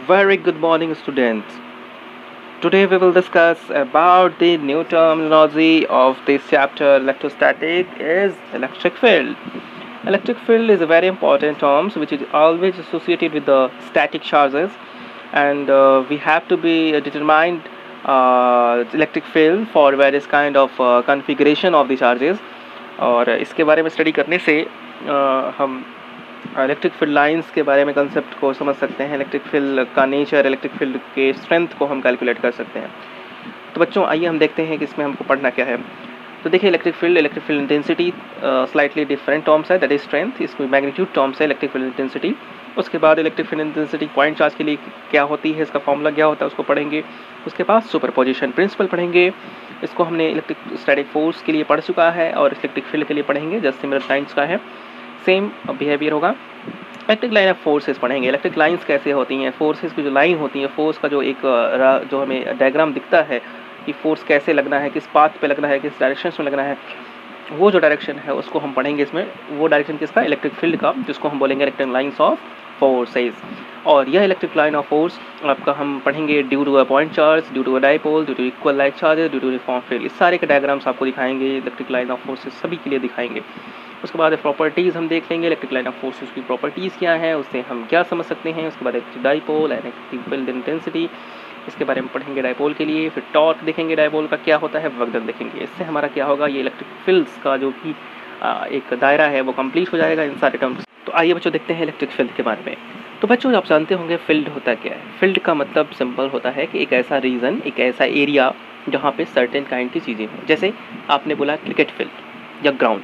Very good morning, students. Today we will discuss about the new terminology of this chapter. Electrostatic is electric field. Electric field is a very important term which is always associated with the static charges, and we have to be determined electric field for various kind of configuration of the charges. और इसके बारे में study करने से हम electric field lines के बारे में कंसेप्ट को समझ सकते हैं। इलेक्ट्रिक फील्ड का नेचर, इलेक्ट्रिक फील्ड के स्ट्रेंथ को हम कैलकुलेट कर सकते हैं। तो बच्चों आइए हम देखते हैं कि इसमें हमको पढ़ना क्या है। तो देखिए electric field intensity slightly different terms है, दैट इज स्ट्रेंथ। इसमें मैग्नीट्यूड टर्म्स है इलेक्ट्रिक फील्ड इंटेंसिटी। उसके बाद electric field intensity point charge के लिए क्या होती है, इसका फॉर्मूला क्या होता है उसको पढ़ेंगे। उसके बाद सुपरपोजिशन प्रिंसिपल पढ़ेंगे। इसको हमने इलेक्ट्रिक स्टैटिक फोर्स के लिए पढ़ चुका है और इलेक्ट्रिक फील्ड के लिए पढ़ेंगे, जस्ट सिमिलर टाइम्स का है, सेम बिहेवियर होगा। इलेक्ट्रिक लाइन ऑफ फोर्सेस पढ़ेंगे। इलेक्ट्रिक लाइंस कैसे होती हैं, फोर्सेस की जो लाइन होती है, फोर्स का जो एक जो हमें डायग्राम दिखता है कि फोर्स कैसे लगना है, किस पाथ पे लगना है, किस डायरेक्शन में लगना है, वो जो डायरेक्शन है उसको हम पढ़ेंगे इसमें। वो डायरेक्शन किसका, इलेक्ट्रिक फील्ड का, जिसको हम बोलेंगे इलेक्ट्रिक लाइन्स ऑफ फोर्सेस। और यह इलेक्ट्रिक लाइन ऑफ फोर्स आपका हम पढ़ेंगे due to a point charge, due to a dipole, due to equal like charges, due to uniform field. इस सारे के डायग्राम्स आपको दिखाएंगे, इलेक्ट्रिक लाइन ऑफ फोर्सेस सभी के लिए दिखाएंगे। उसके बाद प्रॉपर्टीज़ हम देख लेंगे, इलेक्ट्रिक लाइन ऑफ फोर्सेस की प्रॉपर्टीज़ क्या है, उससे हम क्या समझ सकते हैं। उसके बाद electric dipole, electric field intensity, इसके बारे में पढ़ेंगे डाइपोल के लिए। फिर टॉर्क देखेंगे, डाइपोल का क्या होता है, वर्कडन देखेंगे। इससे हमारा क्या होगा, ये इलेक्ट्रिक फील्ड्स का जो भी एक दायरा है वो कंप्लीट हो जाएगा इन सारे टर्म्स। तो आइए बच्चों देखते हैं इलेक्ट्रिक फील्ड के बारे में। तो बच्चों आप जानते होंगे फील्ड होता क्या है। फील्ड का मतलब सिंपल होता है कि एक ऐसा रीजन, एक ऐसा एरिया जहाँ पे सर्टेन काइंड की चीज़ें हों। जैसे आपने बोला क्रिकेट फील्ड या ग्राउंड,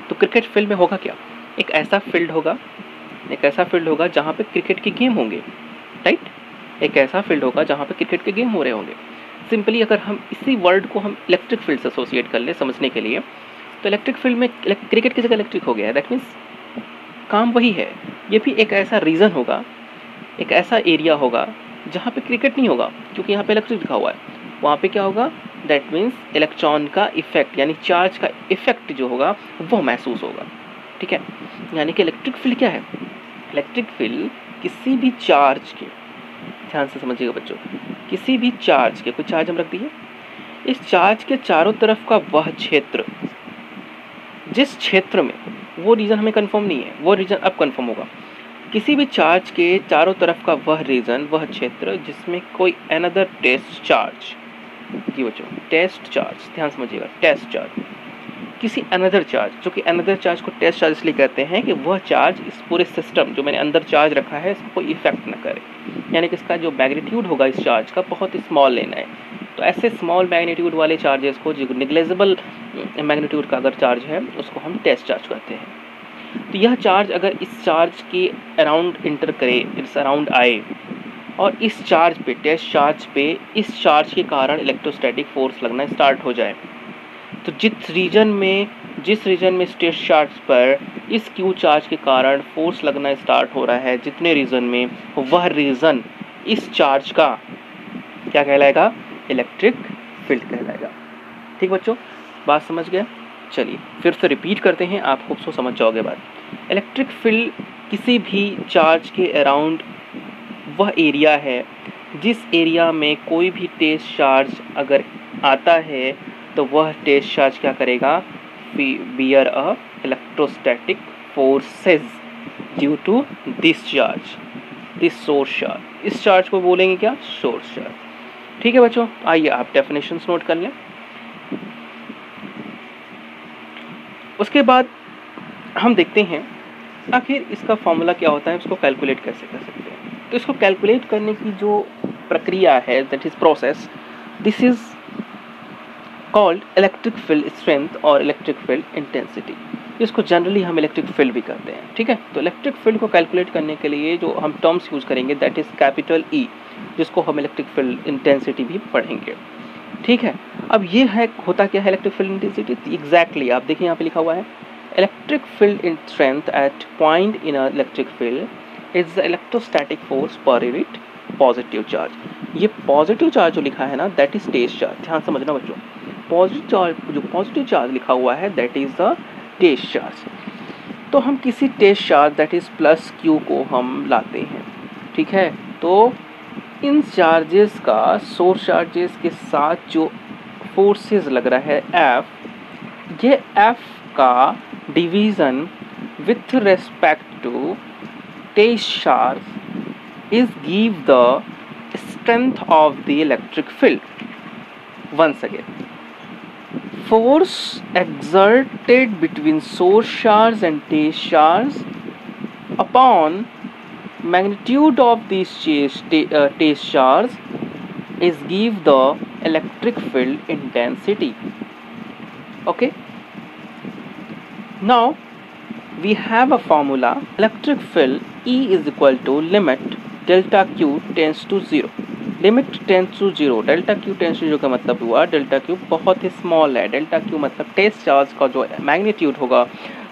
तो क्रिकेट फील्ड में होगा क्या, एक ऐसा फील्ड होगा जहाँ पे क्रिकेट के गेम होंगे, राइट। एक ऐसा फील्ड होगा जहाँ पे क्रिकेट के गेम हो रहे होंगे। सिंपली अगर हम इसी वर्ड को हम इलेक्ट्रिक फील्ड से एसोसिएट कर ले समझने के लिए, तो इलेक्ट्रिक फील्ड में क्रिकेट की जगह इलेक्ट्रिक हो गया है, दैट मीन्स काम वही है। ये भी एक ऐसा रीजन होगा, एक ऐसा एरिया होगा जहाँ पे क्रिकेट नहीं होगा, क्योंकि यहाँ पे इलेक्ट्रिक लिखा हुआ है। वहाँ पे क्या होगा, दैट मीन्स इलेक्ट्रॉन का इफेक्ट यानी चार्ज का इफेक्ट जो होगा वो महसूस होगा, ठीक है। यानी कि इलेक्ट्रिक फील्ड क्या है, इलेक्ट्रिक फील्ड किसी भी चार्ज के, ध्यान से समझिएगा बच्चों, किसी भी चार्ज के, कोई चार्ज हम रख दिए, इस चार्ज के चारों तरफ का वह क्षेत्र, जिस क्षेत्र में, वो रीजन हमें कंफर्म नहीं है, वो रीजन अब कंफर्म होगा। किसी भी चार्ज के चारों तरफ का वह रीजन, वह क्षेत्र जिसमें कोई अनदर टेस्ट चार्ज, जी बच्चों टेस्ट चार्ज, ध्यान समझिएगा, टेस्ट चार्ज, किसी अनदर चार्ज, जो कि अनदर चार्ज को टेस्ट चार्ज इसलिए कहते हैं कि वह चार्ज इस पूरे सिस्टम जो मैंने अंदर चार्ज रखा है इसको कोई इफेक्ट ना करे, यानी कि इसका जो मैग्नीट्यूड होगा इस चार्ज का बहुत स्मॉल लेना है। तो ऐसे स्मॉल मैग्नीट्यूड वाले चार्जेस को, जो निग्लेजिबल मैग्नीट्यूड का अगर चार्ज है उसको हम टेस्ट चार्ज कहते हैं। तो यह चार्ज अगर इस चार्ज के अराउंड इंटर करे, इस अराउंड आए, और इस चार्ज पे, टेस्ट चार्ज पे, इस चार्ज के कारण इलेक्ट्रोस्टैटिक फोर्स लगना स्टार्ट हो जाए, तो जिस रीजन में इस टेस्ट चार्ज पर इस क्यू चार्ज के कारण फोर्स लगना स्टार्ट हो रहा है, जितने रीजन में, वह रीजन इस चार्ज का क्या कहलाएगा, इलेक्ट्रिक फील्ड कहलाएगा। ठीक बच्चों, बात समझ गए। चलिए फिर से रिपीट करते हैं, आप खूब सो समझ जाओगे बात। इलेक्ट्रिक फील्ड किसी भी चार्ज के अराउंड वह एरिया है जिस एरिया में कोई भी टेस्ट चार्ज अगर आता है तो वह टेस्ट चार्ज क्या करेगा, bear a electrostatic forces due to this charge, this source charge. इस चार्ज को बोलेंगे क्या, सोर्स चार्ज। ठीक है बच्चों, आइए आप डेफिनेशंस नोट कर लें। उसके बाद हम देखते हैं आखिर इसका फॉर्मूला क्या होता है, उसको कैलकुलेट कैसे कर सकते हैं। तो इसको कैलकुलेट करने की जो प्रक्रिया है, that is process, this is called electric field strength और इलेक्ट्रिक फील्ड इंटेंसिटी। इसको जनरली हम इलेक्ट्रिक फील्ड भी करते हैं, ठीक है। तो इलेक्ट्रिक फील्ड को कैलकुलेट करने के लिए जो हम टर्म्स यूज करेंगे दैट इज कैपिटल ई, जिसको हम इलेक्ट्रिक फील्ड इंटेंसिटी भी पढ़ेंगे, ठीक है। अब ये है, होता क्या है इलेक्ट्रिक फील्ड इंटेंसिटी, एग्जैक्टली आप देखिए यहाँ पे लिखा हुआ है, electric field in strength eight point in a electric field is the electrostatic force per unit positive charge. ये पॉजिटिव चार्ज जो लिखा है ना, दैट इज टेस्ट चार्ज, ध्यान समझना बच्चों। पॉजिटिव चार्ज लिखा हुआ है that is the test charge. तो हम किसी test charge that is plus Q को हम लाते हैं, ठीक है। तो इन चार्जेस का सोर्स चार्जेस के साथ जो फोर्सेस लग रहा है F, ये F का division with respect to test charge is give the strength of the electric field. Once again, force exerted between source charge and test charge upon magnitude of this test charge is give the electric field intensity. Okay, now we have a formula. Electric field E is equal to limit delta Q tends to zero, limit tends to zero, delta Q tends to zero का मतलब हुआ delta Q बहुत ही small है, delta Q मतलब test charge का जो magnitude होगा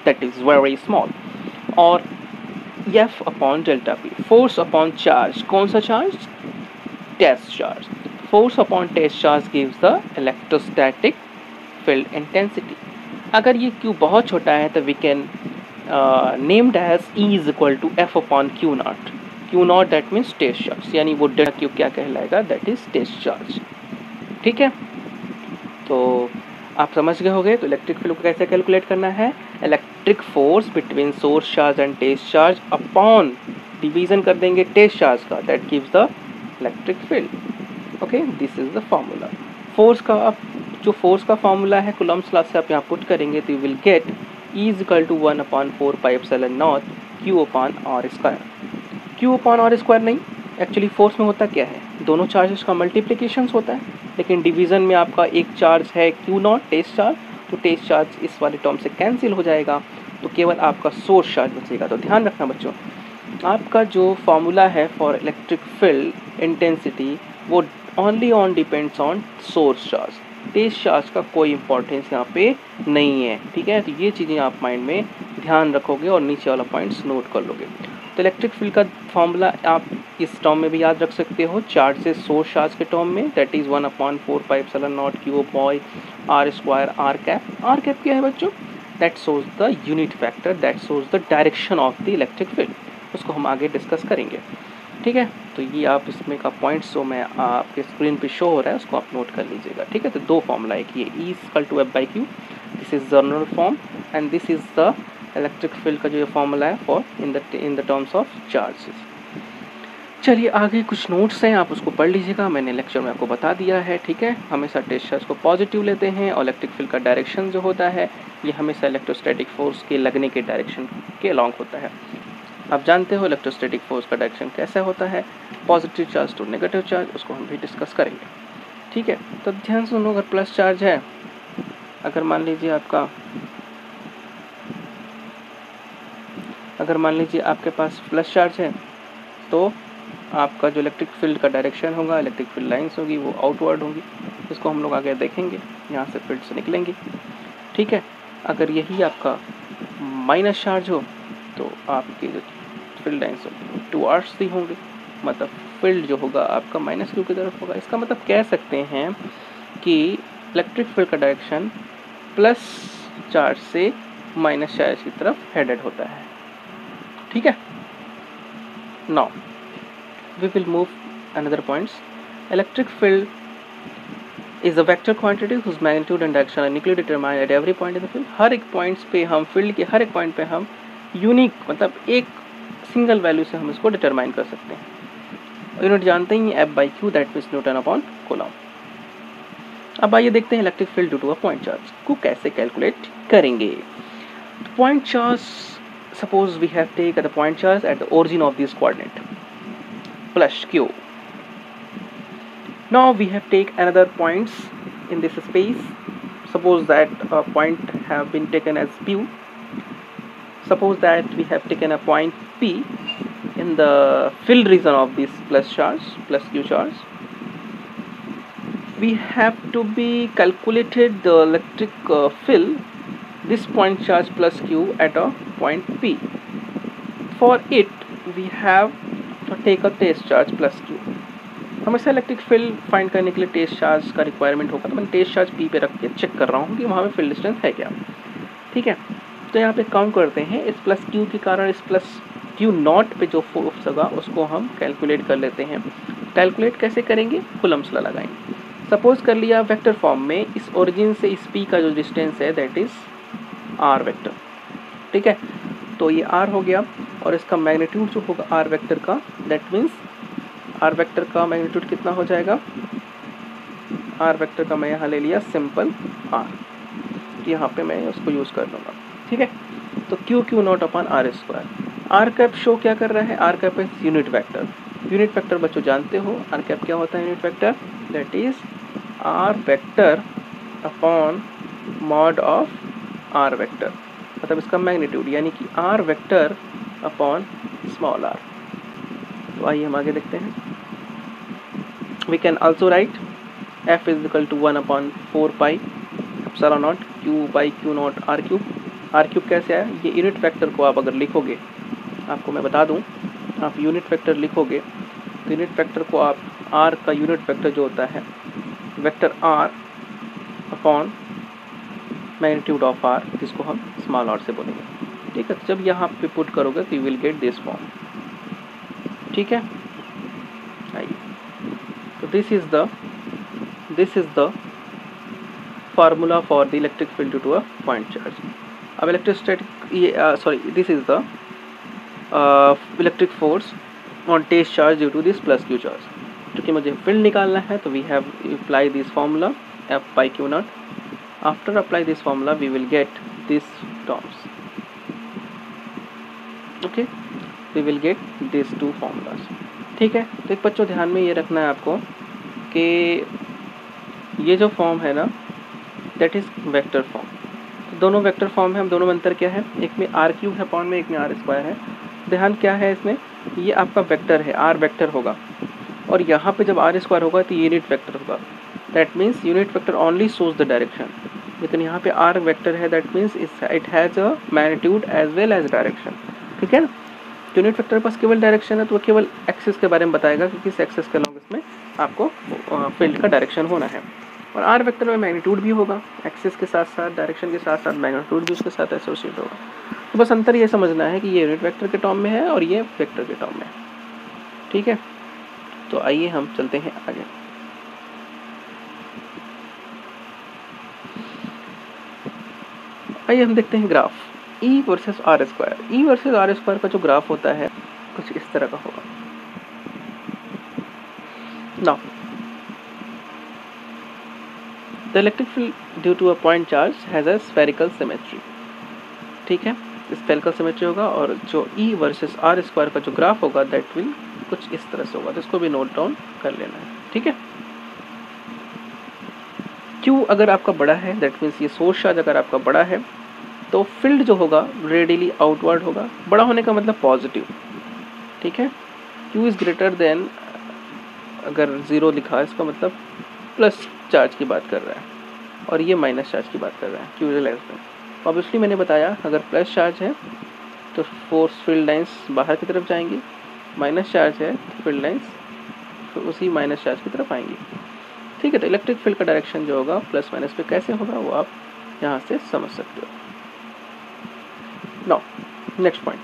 दैट इज़ वेरी स्मॉल, और F upon delta P, force upon charge, कौन सा charge, test charge, force upon test charge gives the electrostatic field intensity. अगर ये क्यू बहुत छोटा है तो we can named as E is equal to F upon Q naught. Q naught that means test charge, यानी वो delta Q क्या कहलाएगा, दैट इज टेस्ट चार्ज. ठीक है, तो आप समझ गए होंगे. तो इलेक्ट्रिक फील्ड को कैसे कैलकुलेट करना है, electric force between source charge and test charge upon division कर देंगे टेस्ट चार्ज का, that gives the electric field. Okay, this is the formula. Force का आप जो फोर्स का फॉर्मूला है कूलम्ब्स लॉ से आप यहाँ पुट करेंगे तो you will get E is equal to 1/4πε0 Q upon are square. Q upon are square नहीं, एक्चुअली फोर्स में होता क्या है, दोनों चार्जेस का मल्टीप्लिकेशंस होता है, लेकिन डिवीज़न में आपका एक चार्ज है Q नॉट टेस्ट चार्ज, तो टेस्ट चार्ज इस वाले टर्म से कैंसिल हो जाएगा, तो केवल आपका सोर्स चार्ज बचेगा. तो ध्यान रखना बच्चों, आपका जो फॉर्मूला है फॉर इलेक्ट्रिक फील्ड इंटेंसिटी वो only on depends on source charge, test charge का कोई इंपॉर्टेंस यहाँ पे नहीं है. ठीक है, तो ये चीज़ें आप माइंड में ध्यान रखोगे और नीचे वाला पॉइंट्स नोट कर लोगे. तो इलेक्ट्रिक फील्ड का फॉर्मूला आप इस टर्म में भी याद रख सकते हो, चार्ज से सोर्स चार्ज के टर्म में, that is 1/4πε0 Q by r square are cap. R cap क्या है बच्चों, that shows the unit factor, that shows the direction of the electric field, उसको हम आगे डिस्कस करेंगे. ठीक है, तो ये आप इसमें का पॉइंट्स जो मैं आपके स्क्रीन पे शो हो रहा है उसको आप नोट कर लीजिएगा. ठीक है, तो दो फॉर्मूला है, ये E equal to F by Q, this is general form, and this is the electric field का जो फॉर्मूला है for in the terms of charges. चलिए आगे कुछ नोट्स हैं, आप उसको पढ़ लीजिएगा, मैंने लेक्चर में आपको बता दिया है. ठीक है, हमेशा टेस्ट चार्ज को पॉजिटिव लेते हैं और इलेक्ट्रिक फील्ड का डायरेक्शन जो होता है ये हमेशा इलेक्ट्रोस्टैटिक फोर्स के लगने के डायरेक्शन के अलॉन्ग होता है. आप जानते हो इलेक्ट्रोस्टैटिक फोर्स का डायरेक्शन कैसा होता है, positive charge to negative charge, उसको हम भी डिस्कस करेंगे. ठीक है, तो ध्यान सुनो, अगर प्लस चार्ज है, अगर मान लीजिए आपके पास प्लस चार्ज है तो आपका जो इलेक्ट्रिक फील्ड का डायरेक्शन होगा, इलेक्ट्रिक फील्ड लाइंस होगी वो आउटवर्ड होंगी, इसको हम लोग आगे देखेंगे, यहाँ से फील्ड से निकलेंगी. ठीक है, अगर यही आपका माइनस चार्ज हो तो आपकी जो फील्ड लाइंस होगी टुवर्ड्स दी होंगे, मतलब फील्ड जो होगा आपका माइनस क्यू की तरफ होगा. इसका मतलब कह सकते हैं कि इलेक्ट्रिक फील्ड का डायरेक्शन प्लस चार्ज से माइनस चार्ज की तरफ हेडेड होता है. ठीक है, now we will move another points. Electric field is a vector quantity whose magnitude and direction are uniquely determined at every point in the field. हर एक points पे हम फील्ड के हर एक पॉइंट पे हम यूनिक मतलब एक सिंगल वैल्यू से हम इसको डिटरमाइन कर सकते हैं. यूनिट जानते ही F by Q, that means newton upon coulomb. अब आइए देखते हैं electric field due to a point charge को कैसे कैलकुलेट करेंगे. Point charge, suppose we have take the point charge at the origin of this coordinate plus Q. Now we have take another points in this space. Suppose that a point have been taken as P. Suppose that we have taken a point P in the filled region of this plus Q charge. We have to be calculated the electric field this point charge plus Q at a point P. For it we have तो take a test charge plus Q. हमेशा electric field find करने के लिए test charge का requirement होगा, तो मैं test charge P पे रख के चेक कर रहा हूँ कि वहाँ पे फील्ड डिस्टेंस है क्या. ठीक है, तो यहाँ पे काउंट करते हैं, इस प्लस Q के कारण इस प्लस Q नॉट पे जो फोर्स होगा उसको हम कैलकुलेट कर लेते हैं. कैलकुलेट कैसे करेंगे, कूलम्स लॉ लगाएंगे। सपोज कर लिया वेक्टर फॉर्म में इस ओरिजिन से इस पी का जो डिस्टेंस है दैट इज आर वेक्टर, ठीक है। तो ये आर हो गया और इसका मैग्नीट्यूड जो होगा आर वेक्टर का, दैट मीन्स आर वेक्टर का मैग्नीट्यूड कितना हो जाएगा, आर वेक्टर का मैं यहाँ ले लिया सिंपल आर, यहाँ पे मैं उसको यूज़ कर लूँगा, ठीक है। तो Q Q naught upon are square. Are cap show क्या कर रहा है, R cap is unit vector. Unit vector बच्चों जानते हो आर कैप क्या होता है, unit vector that is R vector upon mod of R vector, मतलब इसका मैग्नीट्यूड यानी कि R vector upon small R. तो आइए हम आगे देखते हैं। We can also write F is equal to 1/4 pi epsilon not Q by Q naught R cube. R cube कैसे आया, ये यूनिट वेक्टर को आप अगर लिखोगे, आपको मैं बता दूं, आप यूनिट वेक्टर लिखोगे तो यूनिट वेक्टर को आप आर का यूनिट वेक्टर जो होता है vector R upon magnitude of R, जिसको हम स्मॉल आर से बोलेंगे, ठीक है। तो जब यहाँ पे पुट करोगे तो you will get this form, ठीक है। आइए, तो this is the formula for the electric field due to a point charge. अब electrostatic this is the electric force on test charge due to this plus q charge. क्योंकि मुझे field निकालना है तो we have apply this formula f by Q naught. After apply this formula we will get this terms, okay, we will get this to formulas, ठीक है। तो एक बच्चों ध्यान में ये रखना है आपको कि ये जो फॉर्म है ना दैट इज वेक्टर फॉर्म। तो दोनों वेक्टर फॉर्म है, हम दोनों में अंतर क्या है, एक में आर क्यूब है अपॉन में, एक में आर स्क्वायर है। ध्यान क्या है इसमें, ये आपका वेक्टर है, आर वेक्टर होगा और यहाँ पे जब आर स्क्वायर होगा तो यूनिट वेक्टर होगा, that means unit vector only shows the direction. लेकिन यहाँ पे आर वेक्टर है that means it has a magnitude as well as direction, ठीक है ना। यूनिट वेक्टर के पास केवल डायरेक्शन है तो वो केवल एक्सिस के बारे में बताएगा कि किस एक्सिस के लॉन्ग इसमें आपको फील्ड का डायरेक्शन होना है। और आर वेक्टर में मैग्नीट्यूड भी होगा, एक्सिस के साथ साथ डायरेक्शन के साथ साथ मैग्नीट्यूड भी उसके साथ एसोसिएट होगा। तो बस अंतर ये समझना है कि ये यूनिट वेक्टर के टर्म में है और ये वेक्टर के टर्म में है, ठीक है। तो आइए हम चलते हैं आगे। आइए हम देखते हैं graph E versus R square. E versus R square का जो ग्राफ होता है कुछ इस तरह का होगा। Now the electric field due to a point charge has a spherical symmetry, ठीक है, स्फेरिकल सिमेट्री होगा। और जो E वर्सेस आर स्क्वायर का जो ग्राफ होगा दैट विल कुछ इस तरह से होगा, तो इसको भी नोट डाउन कर लेना है, ठीक है। Q अगर आपका बड़ा है दैट मीन्स ये सोर्स चार्ज अगर आपका बड़ा है तो फील्ड जो होगा रेडियली आउटवर्ड होगा। बड़ा होने का मतलब पॉजिटिव, ठीक है। Q इज़ ग्रेटर देन, अगर 0 लिखा है इसका मतलब प्लस चार्ज की बात कर रहा है और ये माइनस चार्ज की बात कर रहा है, Q is less than. Obviously मैंने बताया अगर प्लस चार्ज है तो फोर्स फील्ड लाइंस बाहर की तरफ जाएंगी, माइनस चार्ज है तो फील्ड लाइंस तो उसी माइनस चार्ज की तरफ आएंगी, ठीक है। तो इलेक्ट्रिक फील्ड का डायरेक्शन जो होगा प्लस माइनस पे कैसे होगा वो आप यहाँ से समझ सकते हो। Now next point,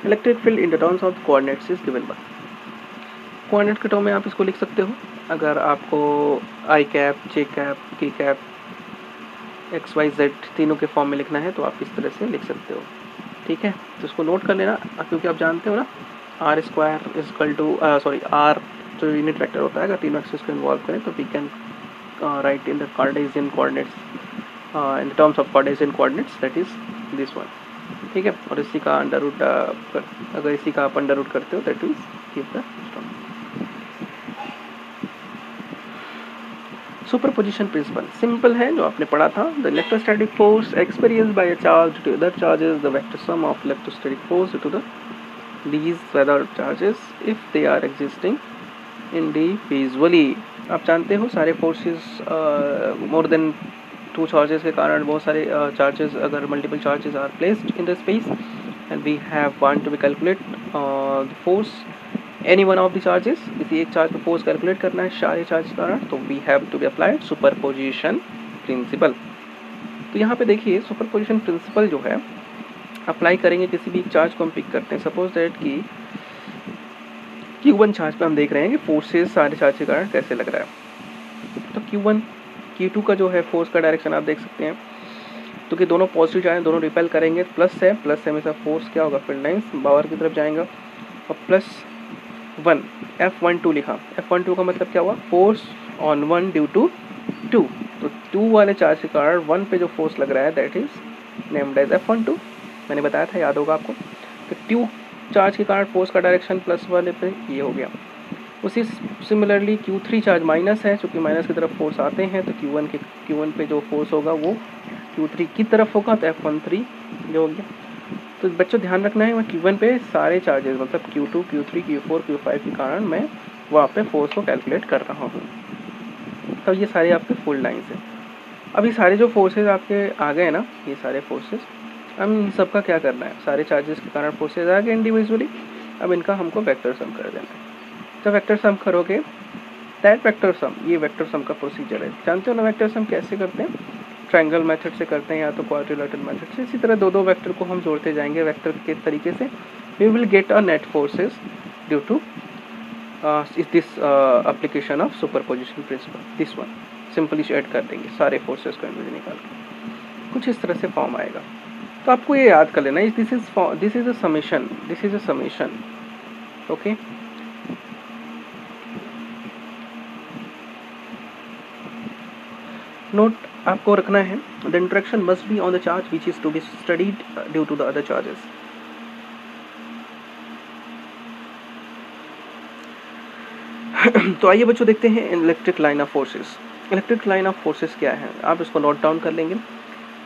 electric field in the terms of coordinates is given by. Coordinate के टर्म में आप इसको लिख सकते हो। अगर आपको आई कैप, जे कैप, के कैप, एक्स वाई जेड तीनों के फॉर्म में लिखना है तो आप इस तरह से लिख सकते हो, ठीक है। तो इसको नोट कर लेना क्योंकि आप जानते हो ना R square is equal to R जो यूनिट वेक्टर होता है, अगर तीनों एक्सिस को इन्वॉल्व करें तो we can write in the Cartesian coordinates, in the terms of Cartesian coordinates that is this one, ठीक है। और इसी का अंडर रूट अगर इसी का आप अंडर रूट करते हो that is give the term. Superposition principle simple है, जो आपने पढ़ा था। The electrostatic force experienced by a charge to other charges the vector sum of electrostatic force to the these other charges if they are existing individually। आप जानते हो सारे forces more than 2 charges के कारण बहुत सारे चार्जेस, अगर multiple charges are placed in the space and we have want to be calculate the force any one of the charges, किसी एक चार्ज पर फोर्स कैलकुलेट करना है सारे चार्ज के कारण, तो we have to be applied superposition principle. तो यहाँ पे देखिए सुपरपोजिशन प्रिंसिपल जो है अप्लाई करेंगे किसी भी एक चार्ज को हम पिक करते हैं। सपोज दैट कि Q1 चार्ज पे हम देख रहे हैं कि फोर्सेस सारे चार्ज के कारण कैसे लग रहा है। तो Q1 Q2 का जो है फोर्स का डायरेक्शन आप देख सकते हैं, तो कि दोनों पॉजिटिव चार्ज दोनों रिपेल करेंगे, प्लस है, प्लस से हमेशा फोर्स क्या होगा, फील्ड लाइंस बाहर की तरफ जाएगा। और +1 F12 लिखा, F12 का मतलब क्या हुआ, फोर्स ऑन 1 ड्यू टू 2। तो 2 वाले चार्ज के कारण 1 पे जो फोर्स लग रहा है that is named as F12। मैंने बताया था, याद होगा आपको। तो 2 चार्ज के कारण फोर्स का डायरेक्शन प्लस वाले पे ये हो गया। उसी सिमिलरली Q3 चार्ज माइनस है, चूँकि माइनस की तरफ फोर्स आते हैं तो Q1 पे जो फोर्स होगा वो Q3 की तरफ होगा, तो F13 ये हो गया। तो बच्चों ध्यान रखना है, मैं Q1 पे सारे चार्जेस मतलब Q2 Q3 Q4 Q5 के कारण मैं वहाँ पे फोर्स को कैलकुलेट कर रहा हूँ। तब ये सारे आपके फुल लाइन्स हैं। अब ये सारे जो फोर्सेज आपके आ गए ना, ये सारे फोर्सेज, अब इन सबका क्या करना है, सारे चार्जेस के कारण फोर्सेज आ गए इंडिविजुअली, अब इनका हमको वेक्टर सम कर देना है। जब वेक्टर सम करोगे दैट वेक्टर सम, ये वेक्टर सम का प्रोसीजर है, जानते हो ना वेक्टर सम कैसे करते हैं, ट्रायंगल मेथड से करते हैं या तो क्वाड्रिलेटरल मेथड से। इसी तरह दो दो वेक्टर को हम जोड़ते जाएंगे वेक्टर के तरीके से, we will get a net forces due to this application of superposition principle. This one simply add कर देंगे सारे फोर्सेस को इनमें निकाल के, कुछ इस तरह से फॉर्म आएगा। तो आपको ये याद कर लेना, this is a summation, okay. Note आपको रखना है, the interaction must be on the charge which is to be studied due to the other charges. तो आइए बच्चों देखते हैं electric line of forces. Electric line of forces क्या है, आप इसको नोट डाउन कर लेंगे।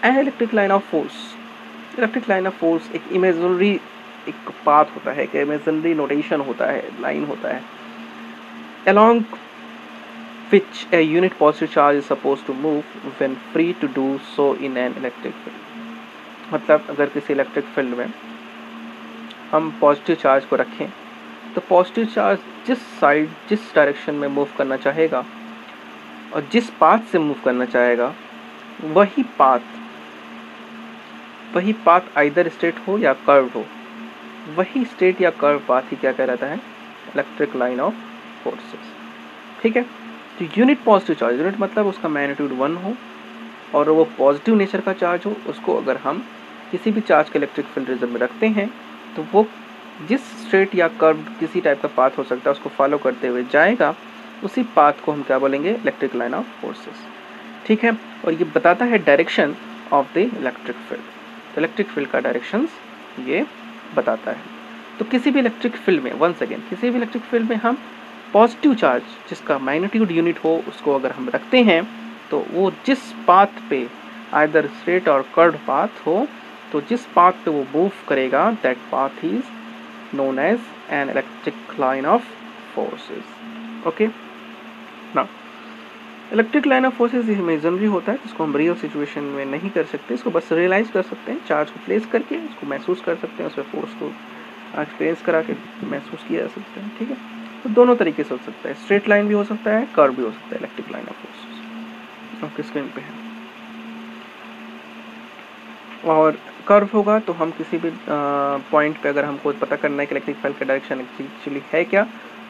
An electric line of force एक इमेजिनरी एक पाथ होता है, एक इमेजिनरी नोटेशन होता है, लाइन होता है, along which a unit positive charge is supposed to move when free to do so in an electric field। मतलब अगर किसी इलेक्ट्रिक फील्ड में हम पॉजिटिव चार्ज को रखें तो पॉजिटिव चार्ज जिस डायरेक्शन में मूव करना चाहेगा और जिस पाथ से मूव करना चाहेगा वही पाथ आइदर स्ट्रेट हो या कर्व हो, वही स्ट्रेट या कर्व पाथ ही क्या कहलाता है, इलेक्ट्रिक लाइन ऑफ फोर्सेस। ठीक है, तो यूनिट पॉजिटिव चार्ज, यूनिट मतलब उसका मैग्नीट्यूड 1 हो और वो पॉजिटिव नेचर का चार्ज हो, उसको अगर हम किसी भी चार्ज के इलेक्ट्रिक फील्ड रीजन में रखते हैं तो वो जिस स्ट्रेट या कर्व किसी टाइप का पाथ हो सकता है उसको फॉलो करते हुए जाएगा, उसी पाथ को हम क्या बोलेंगे, इलेक्ट्रिक लाइन ऑफ फोर्सेस। ठीक है, और ये बताता है direction of the electric field, तो इलेक्ट्रिक फील्ड का डायरेक्शंस ये बताता है। तो किसी भी इलेक्ट्रिक फील्ड में, वंस अगेन, किसी भी इलेक्ट्रिक फील्ड में हम पॉजिटिव चार्ज जिसका मैग्नीट्यूड यूनिट हो उसको अगर हम रखते हैं तो वो जिस पाथ पे आइदर स्ट्रेट और कर्व पाथ हो, तो जिस पाथ पे वो मूव करेगा that path is known as an electric line of forces. Okay, now electric line of forces imaginary होता है, जिसको हम रियल सिचुएशन में नहीं कर सकते, इसको बस रियलाइज कर सकते हैं, चार्ज को प्लेस करके इसको महसूस कर सकते हैं, उसमें फोर्स को एक्सपीरियंस करा के महसूस किया जा सकता है। ठीक है, तो दोनों तरीके से हो सकता है, स्ट्रेट लाइन भी हो सकता है, कर्व भी हो सकता है, इलेक्ट्रिक लाइन ऑफ फोर्सेस आपके स्क्रीन पे है। और कर्व होगा तो हम किसी भी पॉइंट पे अगर हमको पता करना है कि इलेक्ट्रिक फील्ड का डायरेक्शन एक्चुअली है क्या,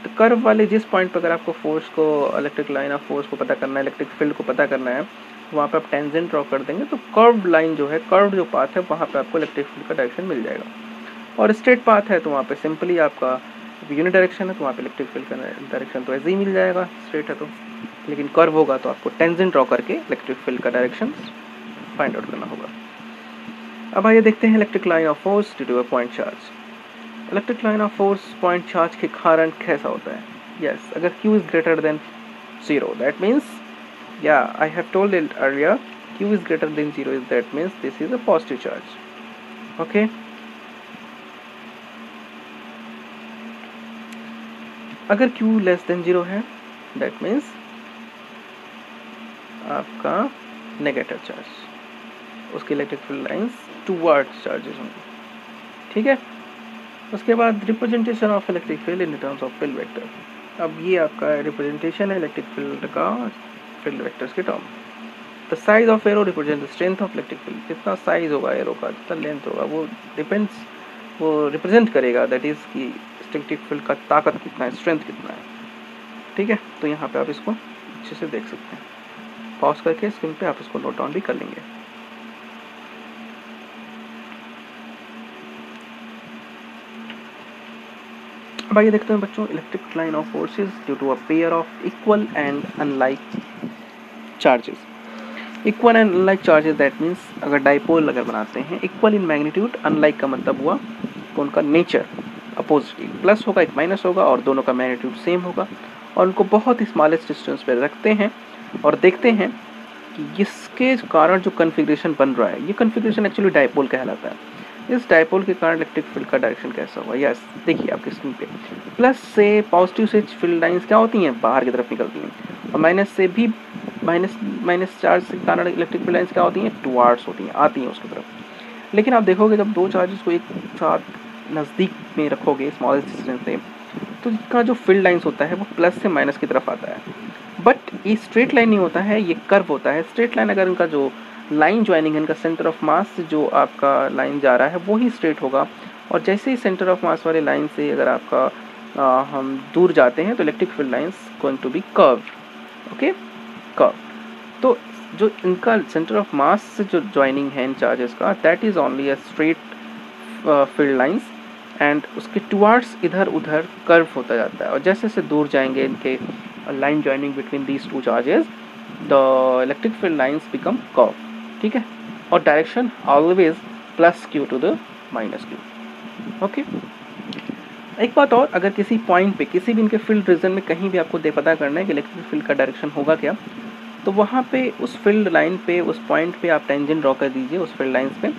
तो कर्व वाले जिस पॉइंट पर अगर आपको फोर्स को, इलेक्ट्रिक लाइन ऑफ फोर्स को पता करना है, इलेक्ट्रिक फील्ड को पता करना है, वहाँ पे आप टेंजेंट ड्रॉ कर देंगे तो कर्व लाइन जो है, कर्व जो पाथ है वहाँ पे आपको इलेक्ट्रिक फील्ड का डायरेक्शन मिल जाएगा। और स्ट्रेट पाथ है तो वहाँ पे सिंपली आपका यूनिट डायरेक्शन है तो वहाँ पे इलेक्ट्रिक फील्ड का डायरेक्शन तो ऐसे ही मिल जाएगा, स्ट्रेट है तो। लेकिन कर्व होगा तो आपको टेंजेंट ड्रॉ करके इलेक्ट्रिक फील्ड का डायरेक्शन फाइंड आउट करना होगा। अब आइए देखते हैं electric line of force due to a point charge. Electric line of force point charge के कारण कैसा होता है? यस, अगर Q is greater than 0 that means, या I have told it earlier, Q is greater than 0 is that means this is a positive charge. Okay, अगर Q less than 0 है that means आपका नेगेटिव चार्ज, उसके electric field lines towards charges होंगे। ठीक है, उसके बाद representation of electric field in terms of field vector. अब ये आपका रिप्रेजेंटेशन है इलेक्ट्रिक फील्ड का फील्ड वेक्टर्स के term. The size of arrow represent the strength of electric field, जितना साइज होगा एरो का, जितना लेंथ होगा, वो डिपेंड्स, वो रिप्रेजेंट करेगा दैट इज की इलेक्ट्रिक फील्ड का ताकत कितना है, स्ट्रेंथ कितना है। ठीक है, तो यहाँ पे आप इसको अच्छे से देख सकते हैं। पॉज करके स्क्रीन पे आप इसको नोट डाउन भी कर लेंगे। अब आइए देखते हैं बच्चों, electric line of forces due to a pair of equal and unlike charges. Equal and unlike charges that means अगर डाइपोल अगर बनाते हैं, इक्वल इन मैग्नीट्यूड, अनलाइक का मतलब हुआ तो उनका नेचर अपोजिट, प्लस होगा एक माइनस होगा और दोनों का मैग्नीट्यूड सेम होगा, और उनको बहुत ही स्मॉलेस्ट डिस्टेंस पे रखते हैं और देखते हैं कि इसके कारण जो कन्फिग्रेशन बन रहा है, ये कन्फिग्रेशन एक्चुअली डाइपोल कहलाता है। इस डाइपोल के कारण इलेक्ट्रिक फील्ड का डायरेक्शन कैसा होगा, यस देखिए आपकी स्क्रीन पे, प्लस से पॉजिटिव से फील्ड लाइंस क्या होती हैं, बाहर की तरफ निकलती हैं, और माइनस से भी माइनस चार्ज के कारण इलेक्ट्रिक फील्ड लाइंस क्या होती हैं, टुवार्ड्स होती हैं, आती हैं उसकी तरफ। लेकिन आप देखोगे जब दो चार्जेस को एक साथ नज़दीक में रखोगे स्मॉलेस्ट डिस्टेंस से, तो इसका जो फील्ड लाइंस होता है वो प्लस से माइनस की तरफ आता है। बट ये स्ट्रेट लाइन नहीं होता है, ये कर्व होता है। स्ट्रेट लाइन अगर इनका जो लाइन ज्वाइनिंग है, इनका सेंटर ऑफ मास से जो आपका लाइन जा रहा है वो ही स्ट्रेट होगा, और जैसे ही सेंटर ऑफ मास वाले लाइन से अगर आपका हम दूर जाते हैं तो electric field lines going to be curve, okay curve. तो जो इनका सेंटर ऑफ मास से जो ज्वाइनिंग है इन चार्जेस का, that is only a straight field lines, and उसके टुवार्ड्स इधर उधर कर्व होता जाता है, और जैसे जैसे दूर जाएंगे इनके line joining between these two charges, the electric field lines become curve. ठीक है, और direction always plus Q to the minus Q. Okay, एक बात और, अगर किसी पॉइंट पे किसी भी इनके फील्ड रीजन में कहीं भी आपको पता करना है कि इलेक्ट्रिक फील्ड का डायरेक्शन होगा क्या, तो वहाँ पे उस फील्ड लाइन पे, उस पॉइंट पे आप टेंजेंट ड्रॉ कर दीजिए उस फील्ड लाइंस पे,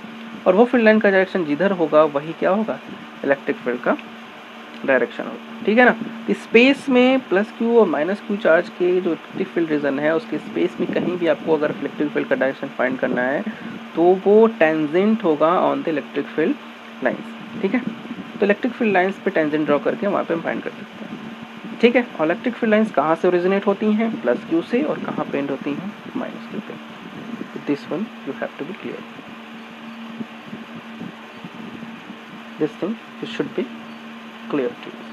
और वो फील्ड लाइन का डायरेक्शन जिधर होगा वही क्या होगा, इलेक्ट्रिक फील्ड का डायरेक्शन होगा। ठीक है ना, स्पेस में प्लस क्यू और माइनस क्यू चार्ज के जो इलेक्ट्रिक फील्ड रीजन है उसके स्पेस में कहीं भी आपको अगर इलेक्ट्रिक फील्ड का डायरेक्शन फाइंड करना है तो वो टेंजेंट होगा on the electric field lines. ठीक है, तो इलेक्ट्रिक फील्ड लाइंस पे टेंजेंट ड्रॉ करके वहाँ पे हम फाइंड कर सकते हैं। ठीक है, और इलेक्ट्रिक फील्ड लाइंस कहाँ से ओरिजिनेट होती हैं, प्लस क्यू से, और कहाँ पे एंड होती हैं, माइनस क्यू पे। This one you have to be clear, this thing it should be clear to you.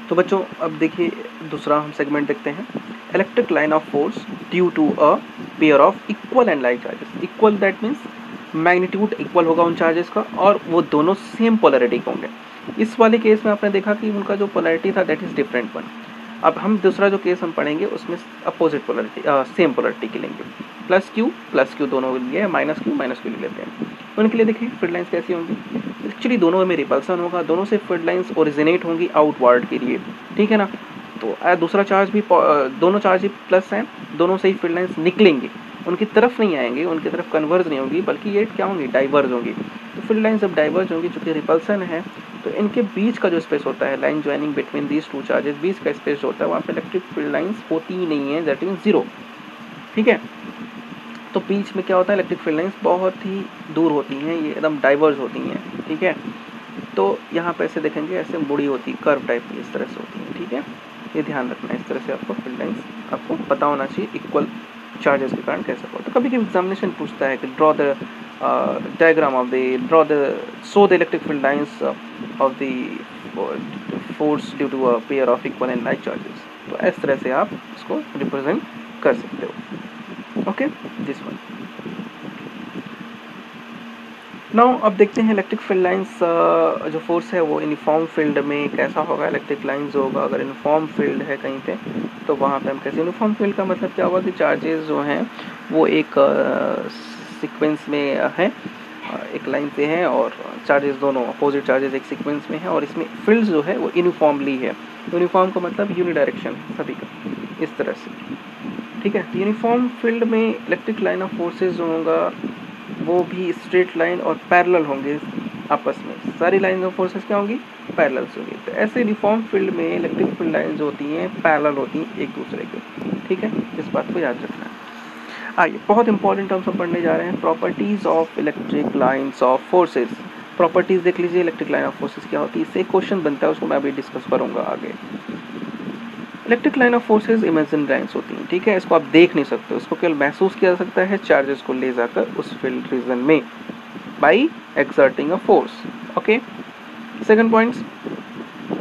तो बच्चों अब देखिए दूसरा हम सेगमेंट देखते हैं, electric line of force due to a pair of equal and like charges. Equal that means magnitude equal होगा उन चार्जेस का, और वो दोनों सेम पोलैरिटी के होंगे। इस वाले केस में आपने देखा कि उनका जो पोलैरिटी था दैट इज डिफरेंट वन। अब हम दूसरा जो केस हम पढ़ेंगे उसमें अपोजिट पोलैरिटी, सेम पोलैरिटी के लेंगे, प्लस क्यू दोनों के लिए, माइनस क्यू ले लेते हैं। उनके लिए देखिए फील्ड लाइंस कैसी होंगी, एक्चुअली दोनों में रिपल्सन होगा, दोनों से फील्ड लाइंस ओरिजिनेट होंगी आउटवर्ड के लिए। ठीक है ना, तो दूसरा चार्ज भी, दोनों चार्ज ही प्लस हैं, दोनों से ही फील्ड लाइंस निकलेंगे, उनकी तरफ नहीं आएंगे, उनकी तरफ कन्वर्ज नहीं होंगी, बल्कि ये क्या होंगी, डाइवर्ज होंगी। तो फील्ड लाइंस जब डाइवर्ज होंगी, चूँकि रिपल्सन है, तो इनके बीच का जो स्पेस होता है, line joining between these two charges, बीच का स्पेस होता है, वहाँ पे इलेक्ट्रिक फील्ड लाइंस होती ही नहीं है, दैट मीन्स जीरो। ठीक है, तो बीच में क्या होता है, इलेक्ट्रिक फील्ड लाइंस बहुत ही दूर होती हैं, ये एकदम डाइवर्ज होती हैं। ठीक है, तो यहाँ पे ऐसे देखेंगे, ऐसे मुड़ी होती, कर्व टाइप की इस तरह से होती है। ठीक है, ये ध्यान रखना है, इस तरह से आपको फील्ड लाइंस आपको पता होना चाहिए इक्वल चार्जेस के कारण कैसे होता है। तो कभी कभी एग्जामिनेशन पूछता है कि draw the diagram of the show the electric field lines of the force due to a pair of equal and like charges. तो इस तरह से आप इसको रिप्रेजेंट कर सकते हो। Okay, this one. नाउ अब देखते हैं इलेक्ट्रिक फील्ड लाइंस जो फोर्स है वो यूनिफॉर्म फील्ड में कैसा होगा। इलेक्ट्रिक लाइंस जो होगा अगर यूनिफॉर्म फील्ड है कहीं पे, तो वहाँ पे हम कैसे, यूनिफॉर्म फील्ड का मतलब क्या होगा कि चार्जेस जो हैं वो एक सीक्वेंस में है, एक लाइन पे है, और चार्जेस दोनों अपोजिट चार्जेस एक सीक्वेंस में है, और इसमें फील्ड जो है वो यूनिफॉर्मली है। यूनिफॉर्म का मतलब यूनिडायरेक्शन सभी का, इस तरह से। ठीक है, यूनिफॉर्म फील्ड में इलेक्ट्रिक लाइन ऑफ फोर्सेज जो होगा वो भी स्ट्रेट लाइन और पैरेलल होंगे आपस में। सारी लाइन ऑफ फोर्सेस क्या होंगी, पैरेलल होंगी। तो ऐसे यूनिफॉर्म फील्ड में इलेक्ट्रिक फील्ड लाइन जो होती हैं पैरेलल होती हैं एक दूसरे के। ठीक है, इस बात को याद रखना है। आइए बहुत इंपॉर्टेंट टर्म्स हम पढ़ने जा रहे हैं, properties of electric lines of forces. Properties देख लीजिए, इलेक्ट्रिक लाइन ऑफ फोर्सेज क्या होती है, इससे एक क्वेश्चन बनता है, उसको मैं अभी डिस्कस करूंगा आगे। Electric line of forces imaginary lines होती हैं। ठीक है, इसको आप देख नहीं सकते, उसको केवल महसूस किया जा सकता है चार्जेस को ले जाकर उस फील्ड रीजन में by exerting a force. Okay, second point,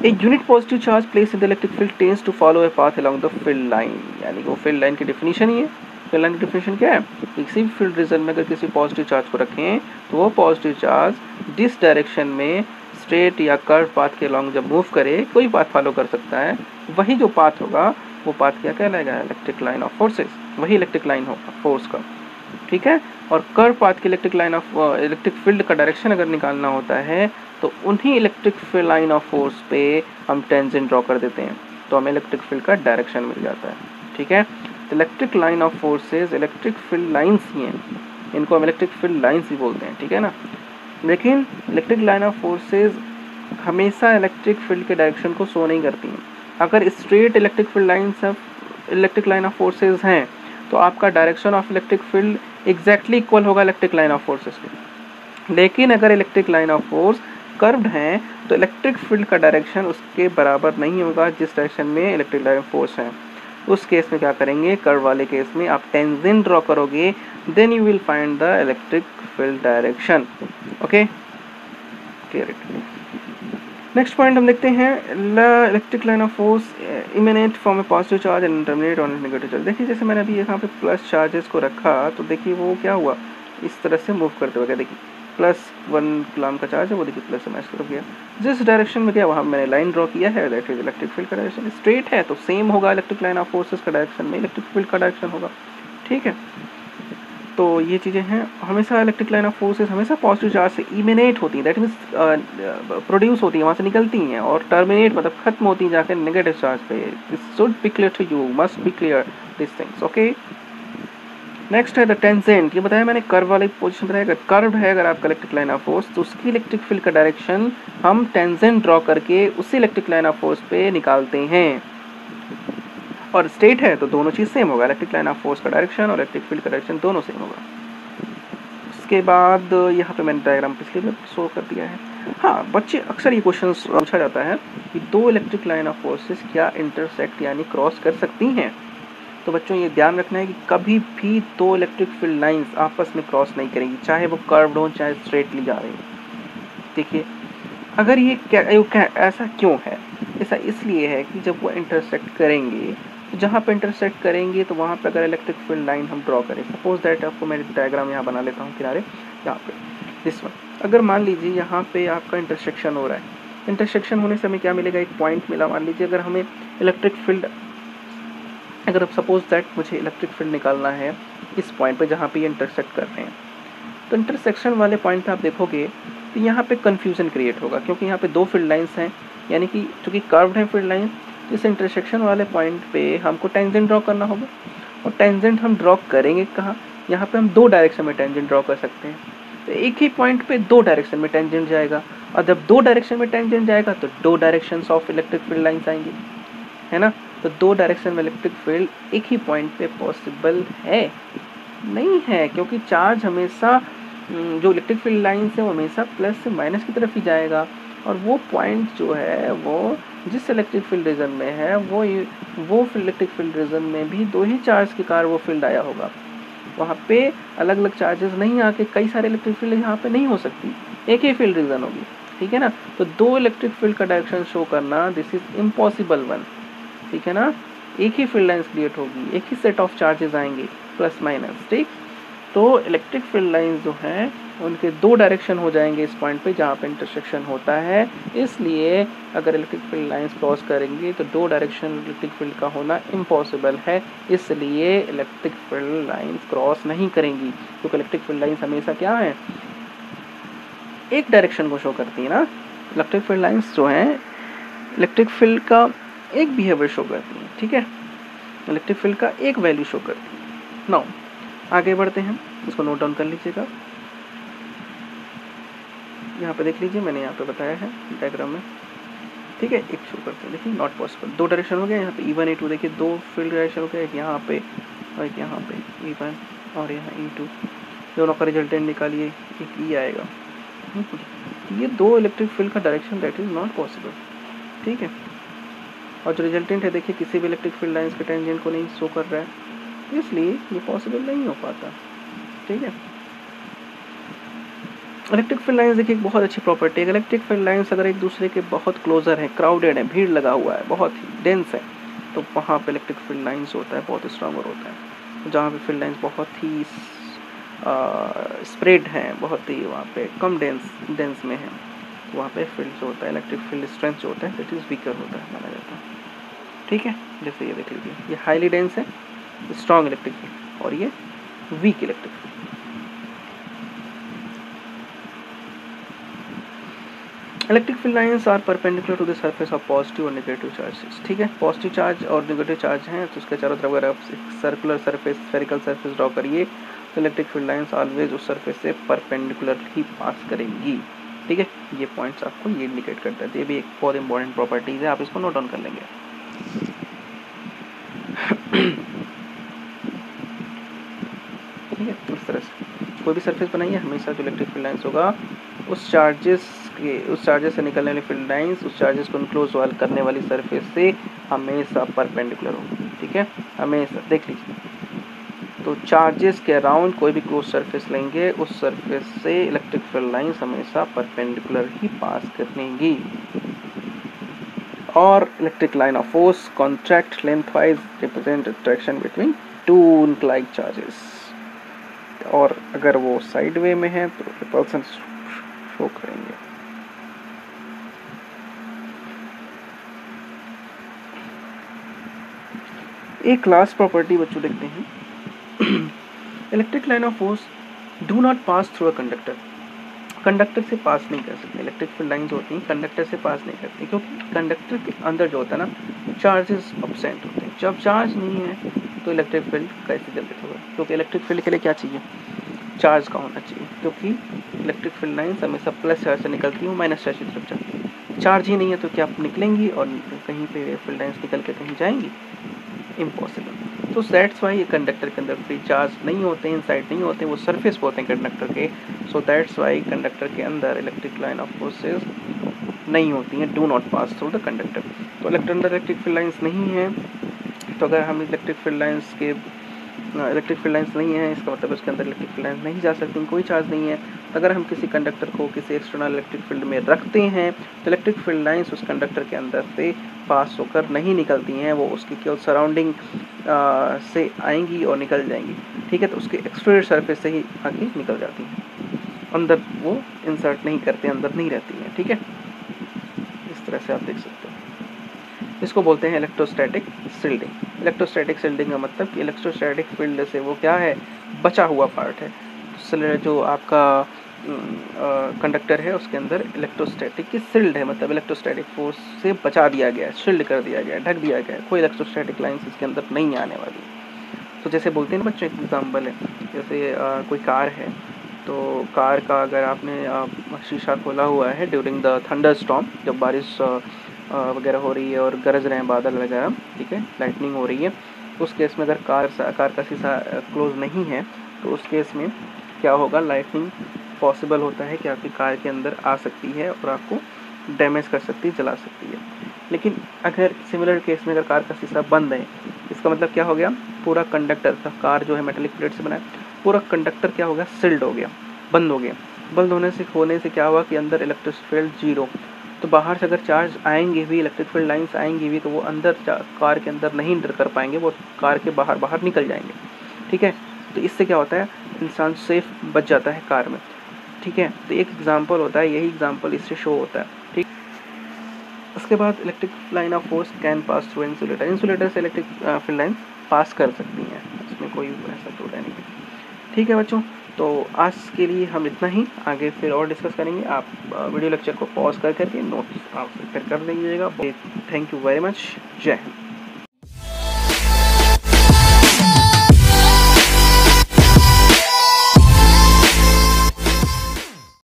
a unit positive charge place in the electric field tends to follow a path along the field line, यानी वो फील्ड लाइन की डेफिनेशन ही है। फील्ड लाइन की definition क्या है, किसी भी फील्ड रीजन में अगर किसी पॉजिटिव चार्ज को रखें तो वो पॉजिटिव चार्ज जिस डायरेक्शन में स्ट्रेट या कर्व पाथ के अलोंग जब मूव करे, कोई पाथ फॉलो कर सकता है, वही जो पाथ होगा वो पाथ क्या कहलाएगा, इलेक्ट्रिक लाइन ऑफ फोर्सेस, वही इलेक्ट्रिक लाइन होगा फोर्स का, ठीक है। और कर्व पाथ की electric line of electric field का डायरेक्शन अगर निकालना होता है तो उन्हीं electric field line of force पे हम टेंजेंट ड्रॉ कर देते हैं, तो हमें इलेक्ट्रिक फील्ड का डायरेक्शन मिल जाता है, ठीक है। तो electric line of forces electric field lines ही हैं, इनको हम इलेक्ट्रिक फील्ड लाइंस ही बोलते हैं, ठीक है ना। लेकिन इलेक्ट्रिक लाइन ऑफ फोर्सेस हमेशा इलेक्ट्रिक फील्ड के डायरेक्शन को शो नहीं करती हैं। अगर straight electric field lines electric line of forces हैं तो आपका direction of electric field exactly equal होगा इलेक्ट्रिक लाइन ऑफ फोर्सेस के। लेकिन अगर electric line of force curved हैं तो इलेक्ट्रिक फील्ड का डायरेक्शन उसके बराबर नहीं होगा जिस डायरेक्शन में इलेक्ट्रिक लाइन ऑफ फोर्स है। उस केस में क्या करेंगे, कर्व वाले केस में आप टेंजेंट ड्रॉ करोगे, then you will find the electric field direction. Okay, clear it. Next point हम देखते हैं, electric line of force emanate from a positive charge and terminate on negative charge. देखिए जैसे मैंने अभी यहाँ पे प्लस चार्जेस को रखा तो देखिए वो क्या हुआ, इस तरह से मूव करते हुए, देखिए +1 कूलम का चार्ज है, वो देखिए प्लस से मैच कर गया, जिस डायरेक्शन में गया वहाँ मैंने लाइन ड्रॉ किया है, दैट इज इलेक्ट्रिक फील्ड का डायरेक्शन। स्ट्रेट है तो सेम होगा इलेक्ट्रिक लाइन ऑफ फोर्सेस का डायरेक्शन में इलेक्ट्रिक फील्ड का डायरेक्शन होगा, ठीक है। तो ये चीज़ें हैं, हमेशा इलेक्ट्रिक लाइन ऑफ फोर्सेस हमेशा पॉजिटिव चार्ज से इमिनेट होती हैं, दैट मीन्स प्रोड्यूस होती हैं, वहाँ से निकलती हैं, और टर्मिनेट मतलब खत्म होती हैं जाकर नेगेटिव चार्ज पे। This should be clear to you, must be clear this things, okay. Next है द टेंजेंट, ये बताया मैंने कर्व वाली पोजीशन बताया, अगर कर्व है अगर आपका इलेक्ट्रिक लाइन ऑफ फोर्स तो उसकी इलेक्ट्रिक फील्ड का डायरेक्शन हम टेंजेंट ड्रॉ करके उसी इलेक्ट्रिक लाइन ऑफ फोर्स पे निकालते हैं। और स्ट्रेट है तो दोनों चीज़ सेम होगा, इलेक्ट्रिक लाइन ऑफ फोर्स का डायरेक्शन और इलेक्ट्रिक फील्ड का डायरेक्शन दोनों सेम होगा। उसके बाद यहाँ पे मैंने डायग्राम पिछले में शो कर दिया है। हाँ, बच्चे अक्सर ये क्वेश्चन पूछा जाता है कि दो इलेक्ट्रिक लाइन ऑफ फोर्सेस क्या इंटरसेक्ट यानी क्रॉस कर सकती हैं। तो बच्चों ये ध्यान रखना है कि कभी भी दो इलेक्ट्रिक फील्ड लाइंस आपस में क्रॉस नहीं करेंगी, चाहे वो कर्व्ड हो चाहे स्ट्रेटली जा रही हो। देखिए अगर ये क्या ऐसा क्यों है, ऐसा इसलिए है कि जब वो इंटरसेक्ट करेंगे तो जहाँ पे इंटरसेक्ट करेंगे तो वहाँ पे अगर इलेक्ट्रिक फील्ड लाइन हम ड्रॉ करें, सपोज दैट आपको मैं डायग्राम यहाँ बना लेता हूँ किनारे, यहाँ पे दिस वन, अगर मान लीजिए यहाँ पे आपका इंटरसेक्शन हो रहा है, इंटरसेक्शन होने से हमें क्या मिलेगा, एक पॉइंट मिला। मान लीजिए अगर हमें इलेक्ट्रिक फील्ड, अगर सपोज दैट मुझे इलेक्ट्रिक फील्ड निकालना है इस पॉइंट पे जहाँ पे ये इंटरसेक्ट कर रहे हैं, तो इंटरसेक्शन वाले पॉइंट पे आप देखोगे तो यहाँ पे कन्फ्यूजन क्रिएट होगा, क्योंकि यहाँ पे दो फील्ड लाइंस हैं, यानी कि चूँकि कर्व्ड है फील्ड लाइन, तो इस इंटरसेक्शन वाले पॉइंट पे हमको टेंजेंट ड्रॉ करना होगा। और टेंजेंट हम ड्रॉ करेंगे कहाँ, यहाँ पे हम दो डायरेक्शन में टेंजेंट ड्रॉ कर सकते हैं। तो एक ही पॉइंट पे दो डायरेक्शन में टेंजेंट जाएगा, और जब दो डायरेक्शन में टेंजेंट जाएगा तो दो directions of electric field lines आएंगी, है ना। तो दो डायरेक्शन में इलेक्ट्रिक फील्ड एक ही पॉइंट पे पॉसिबल है नहीं है, क्योंकि चार्ज हमेशा जो इलेक्ट्रिक फील्ड लाइंस है वो हमेशा प्लस से माइनस की तरफ ही जाएगा, और वो पॉइंट जो है वो जिस इलेक्ट्रिक फील्ड रीजन में है वो इलेक्ट्रिक फील्ड रीजन में भी दो ही चार्ज के कारण वो फील्ड आया होगा। वहाँ पे अलग अलग चार्जेस नहीं आके कई सारे इलेक्ट्रिक फील्ड यहाँ पे नहीं हो सकती, एक ही फील्ड रीजन होगी, ठीक है ना। तो दो इलेक्ट्रिक फील्ड का डायरेक्शन शो करना, दिस इज इम्पॉसिबल वन, ठीक है ना। एक ही फील्ड लाइंस क्रिएट होगी, एक ही सेट ऑफ चार्जेस आएंगे प्लस माइनस, ठीक। तो इलेक्ट्रिक फील्ड लाइंस जो हैं उनके दो डायरेक्शन हो जाएंगे इस पॉइंट पे जहाँ पे इंटरसेक्शन होता है, इसलिए अगर इलेक्ट्रिक फील्ड लाइंस क्रॉस करेंगे तो दो डायरेक्शन इलेक्ट्रिक फील्ड का होना इम्पॉसिबल है, इसलिए इलेक्ट्रिक फील्ड लाइंस क्रॉस नहीं करेंगी, क्योंकि इलेक्ट्रिक फील्ड लाइंस हमेशा क्या है, एक डायरेक्शन को शो करती है ना। इलेक्ट्रिक फील्ड लाइंस जो हैं इलेक्ट्रिक फील्ड का एक बिहेवियर शो करती हैं, ठीक है, इलेक्ट्रिक फील्ड का एक वैल्यू शो करती है। नाउ आगे बढ़ते हैं, इसको नोट डाउन कर लीजिएगा। यहाँ पे देख लीजिए, मैंने यहाँ पे बताया है डायग्राम में, ठीक है। एक शो करते हैं, देखिए नॉट पॉसिबल, दो डायरेक्शन हो गया यहाँ पे E1 E2, देखिए दो फील्ड डायरेक्शन हो गया, एक यहाँ पे और एक यहाँ पे E1 और यहाँ E2, दोनों का रिजल्टेंट निकालिए, एक E आएगा। ये दो इलेक्ट्रिक फील्ड का direction that is not possible, ठीक है। और जो रिजल्टेंट है देखिए किसी भी इलेक्ट्रिक फील्ड लाइंस के टेंजेंट को नहीं शो कर रहा है, इसलिए ये पॉसिबल नहीं हो पाता, ठीक है। इलेक्ट्रिक फील्ड लाइंस देखिए एक बहुत अच्छी प्रॉपर्टी है। इलेक्ट्रिक फील्ड लाइंस अगर एक दूसरे के बहुत क्लोजर है, क्राउडेड है, भीड़ लगा हुआ है, बहुत ही डेंस है, तो वहाँ पे इलेक्ट्रिक फील्ड लाइंस होता है बहुत स्ट्रांगर होता है। जहाँ पे फील्ड लाइंस बहुत ही स्प्रेड हैं, बहुत ही वहाँ पे कम डेंस में है, तो वहाँ पे फील्ड जो होता है, इलेक्ट्रिक फील्ड स्ट्रेंथ जो होता है दैट इज़ वीकर होता है माना जाता है। ठीक है, जैसे ये देख लीजिए, ये हाईली डेंस है, स्ट्रॉन्ग इलेक्ट्रिक फील्ड, और ये weak electric field. Electric field lines are perpendicular to the surface of positive और नेगेटिव चार्जेस। ठीक है, पॉजिटिव चार्ज और नेगेटिव चार्ज हैं तो उसके चारों तरफ अगर आप circular surface, spherical surface draw करिए तो इलेक्ट्रिक फील्ड लाइंस ऑलवेज उस सरफेस से परपेंडिकुलर ही पास करेंगी। ठीक है, ये पॉइंट्स आपको ये इंडिकेट करता है, ये भी एक बहुत इंपॉर्टेंट प्रॉपर्टीज है, आप इसको नोट डाउन कर लेंगे। ठीक है, इस तरह से कोई भी सरफेस बनाइए, हमेशा जो इलेक्ट्रिक फील्ड लाइंस होगा उस चार्जेस से निकलने वाली फील्ड लाइंस उस चार्जेस को इनक्लोज करने वाली सरफेस से हमेशा परपेंडिकुलर होगी। ठीक है, हमेशा देख लीजिए, तो चार्जेस के अराउंड कोई भी क्लोज सरफेस लेंगे उस सरफेस से इलेक्ट्रिक फील्ड लाइंस हमेशा परपेंडिकुलर ही पास करेंगी। और electric line of force contract lengthwise represent attraction between two inclined charges, और अगर वो साइड वे में है तो रिपल्सन शो करेंगे। एक लास्ट प्रॉपर्टी बच्चों देखते हैं, electric line of force do not pass through a conductor. Conductor से पास नहीं कर सकते, इलेक्ट्रिक फील्ड लाइंस होती हैं कंडक्टर से पास नहीं करती, क्योंकि कंडक्टर के अंदर जो होता है ना चार्जेस अब्सेंट होते हैं। जब चार्ज नहीं है तो इलेक्ट्रिक फील्ड कैसे जनरेट होगा, क्योंकि इलेक्ट्रिक फील्ड के लिए क्या चाहिए, चार्ज का होना चाहिए, क्योंकि इलेक्ट्रिक फील्ड लाइंस हमेशा प्लस चार्ज से निकलती है, माइनस चार्ज की तरफ जाती है। चार्ज ही नहीं है तो क्या निकलेंगी और कहीं पे फील्ड लाइंस निकल के कहीं जाएंगी, इम्पॉसिबल। तो दैट्स वाई ये कंडक्टर के अंदर फ्री चार्ज नहीं होते हैं, इनसाइड नहीं होते हैं, वो सरफेस पे होते हैं कंडक्टर के। सो दैट्स वाई कंडक्टर के अंदर इलेक्ट्रिक लाइन ऑफ फोर्सेस नहीं होती हैं, do not pass through the conductor. तो अंदर इलेक्ट्रिक फील्ड लाइंस नहीं है, तो अगर हम इलेक्ट्रिक फील्ड लाइंस नहीं है, इसका मतलब उसके अंदर इलेक्ट्रिक फील्ड लाइंस नहीं जा सकती, कोई चार्ज नहीं है। तो अगर हम किसी कंडक्टर को किसी एक्सटर्नल इलेक्ट्रिक फील्ड में रखते हैं तो इलेक्ट्रिक फील्ड लाइंस उस कंडक्टर के अंदर से पास होकर नहीं निकलती हैं, वो उसकी केवल सराउंडिंग से आएंगी और निकल जाएंगी। ठीक है, तो उसके एक्सटीरियर सरफेस से ही आके निकल जाती हैं, अंदर वो इंसर्ट नहीं करते, अंदर नहीं रहती हैं। ठीक है, इस तरह से आप देख सकते हो। इसको बोलते हैं इलेक्ट्रोस्टैटिक शील्डिंग। इलेक्ट्रोस्टैटिक शील्डिंग का मतलब कि इलेक्ट्रोस्टैटिक फील्ड से वो क्या है, बचा हुआ पार्ट है। जो आपका कंडक्टर है उसके अंदर इलेक्ट्रोस्टैटिक की शील्ड है, मतलब इलेक्ट्रोस्टैटिक फोर्स से बचा दिया गया है, शील्ड कर दिया गया है, ढक दिया गया है, कोई इलेक्ट्रोस्टैटिक लाइंस इसके अंदर नहीं आने वाली। तो जैसे बोलते हैं ना बच्चों, एक एग्जाम्पल है, जैसे कोई कार है, तो कार का अगर आपने शीशा खोला हुआ है ड्यूरिंग द थंडर स्टॉर्म, जब बारिश वगैरह हो रही है और गरज रहे हैं बादल वगैरह, ठीक है, लाइटनिंग हो रही है, उस केस में अगर कार का शीशा क्लोज नहीं है तो उस केस में क्या होगा, लाइटनिंग पॉसिबल होता है कि आपकी कार के अंदर आ सकती है और आपको डैमेज कर सकती है, जला सकती है। लेकिन अगर सिमिलर केस में अगर कार का शीशा बंद है, इसका मतलब क्या हो गया, पूरा कंडक्टर का, कार जो है मेटेलिक प्लेट से बना है, पूरा कंडक्टर क्या हो गया, सील्ड हो गया, बंद हो गया। बंद होने से क्या हुआ कि अंदर इलेक्ट्रिक फील्ड जीरो, तो बाहर से अगर चार्ज आएंगे भी, इलेक्ट्रिक फील्ड लाइंस आएंगी भी, तो वो अंदर कार के अंदर नहीं इंटर कर पाएंगे, वो कार के बाहर निकल जाएंगे। ठीक है, तो इससे क्या होता है, इंसान सेफ बच जाता है कार में। ठीक है, तो एक एग्जांपल होता है, यही एग्जांपल इससे शो होता है। ठीक, उसके बाद electric line of force can pass through insulator. Insulator से इलेक्ट्रिक फील्ड लाइन पास कर सकती हैं, इसमें कोई ऐसा तो नहीं है। ठीक है बच्चों, तो आज के लिए हम इतना ही, आगे फिर और डिस्कस करेंगे। आप वीडियो लेक्चर को पॉज करके नोट्स आप फिर कर दीजिएगा। थैंक यू वेरी मच, जय हिंद।